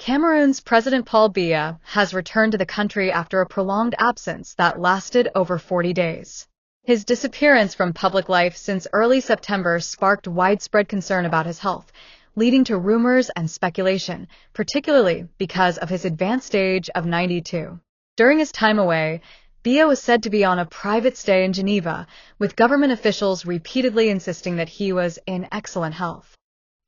Cameroon's President Paul Biya has returned to the country after a prolonged absence that lasted over 40 days. His disappearance from public life since early September sparked widespread concern about his health, leading to rumors and speculation, particularly because of his advanced age of 92. During his time away, Biya was said to be on a private stay in Geneva, with government officials repeatedly insisting that he was in excellent health.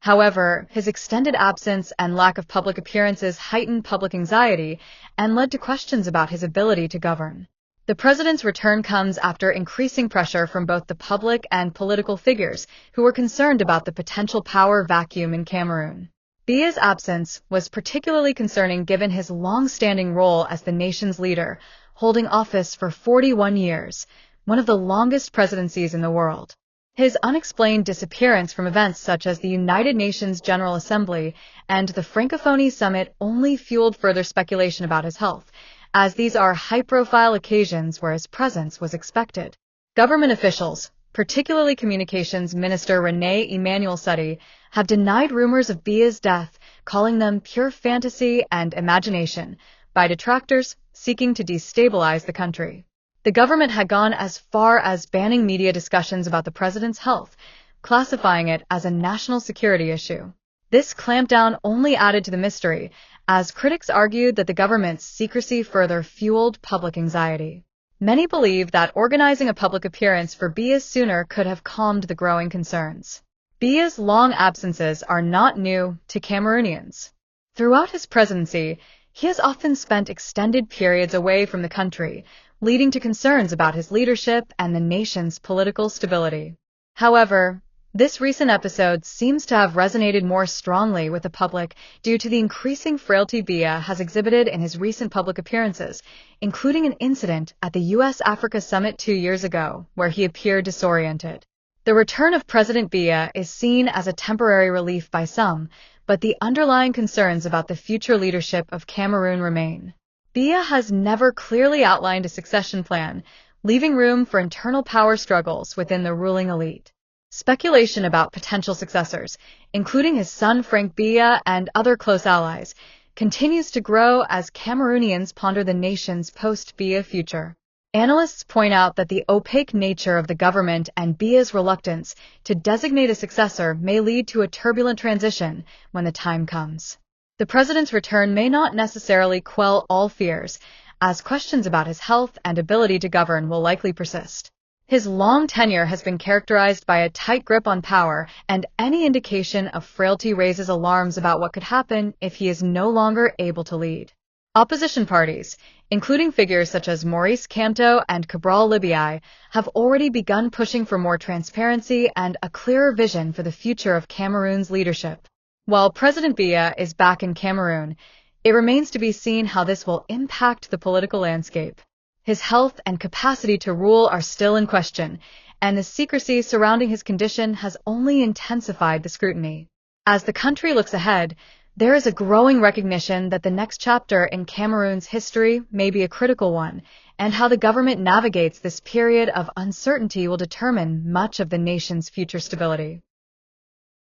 However, his extended absence and lack of public appearances heightened public anxiety and led to questions about his ability to govern. The president's return comes after increasing pressure from both the public and political figures who were concerned about the potential power vacuum in Cameroon. Biya's absence was particularly concerning given his long-standing role as the nation's leader, holding office for 41 years, one of the longest presidencies in the world. His unexplained disappearance from events such as the United Nations General Assembly and the Francophonie Summit only fueled further speculation about his health, as these are high-profile occasions where his presence was expected. Government officials, particularly Communications Minister René Emmanuel Sudi, have denied rumors of Biya's death, calling them pure fantasy and imagination by detractors seeking to destabilize the country. The government had gone as far as banning media discussions about the president's health, classifying it as a national security issue. This clampdown only added to the mystery, as critics argued that the government's secrecy further fueled public anxiety. Many believe that organizing a public appearance for Biya sooner could have calmed the growing concerns. Biya's long absences are not new to Cameroonians. Throughout his presidency, he has often spent extended periods away from the country, leading to concerns about his leadership and the nation's political stability. However, this recent episode seems to have resonated more strongly with the public due to the increasing frailty Biya has exhibited in his recent public appearances, including an incident at the US-Africa Summit 2 years ago, where he appeared disoriented. The return of President Biya is seen as a temporary relief by some, but the underlying concerns about the future leadership of Cameroon remain. Biya has never clearly outlined a succession plan, leaving room for internal power struggles within the ruling elite. Speculation about potential successors, including his son Frank Biya and other close allies, continues to grow as Cameroonians ponder the nation's post-Biya future. Analysts point out that the opaque nature of the government and Biya's reluctance to designate a successor may lead to a turbulent transition when the time comes. The president's return may not necessarily quell all fears, as questions about his health and ability to govern will likely persist. His long tenure has been characterized by a tight grip on power, and any indication of frailty raises alarms about what could happen if he is no longer able to lead. Opposition parties, including figures such as Maurice Kamto and Cabral Libiai, have already begun pushing for more transparency and a clearer vision for the future of Cameroon's leadership. While President Biya is back in Cameroon, it remains to be seen how this will impact the political landscape. His health and capacity to rule are still in question, and the secrecy surrounding his condition has only intensified the scrutiny. As the country looks ahead, there is a growing recognition that the next chapter in Cameroon's history may be a critical one, and how the government navigates this period of uncertainty will determine much of the nation's future stability.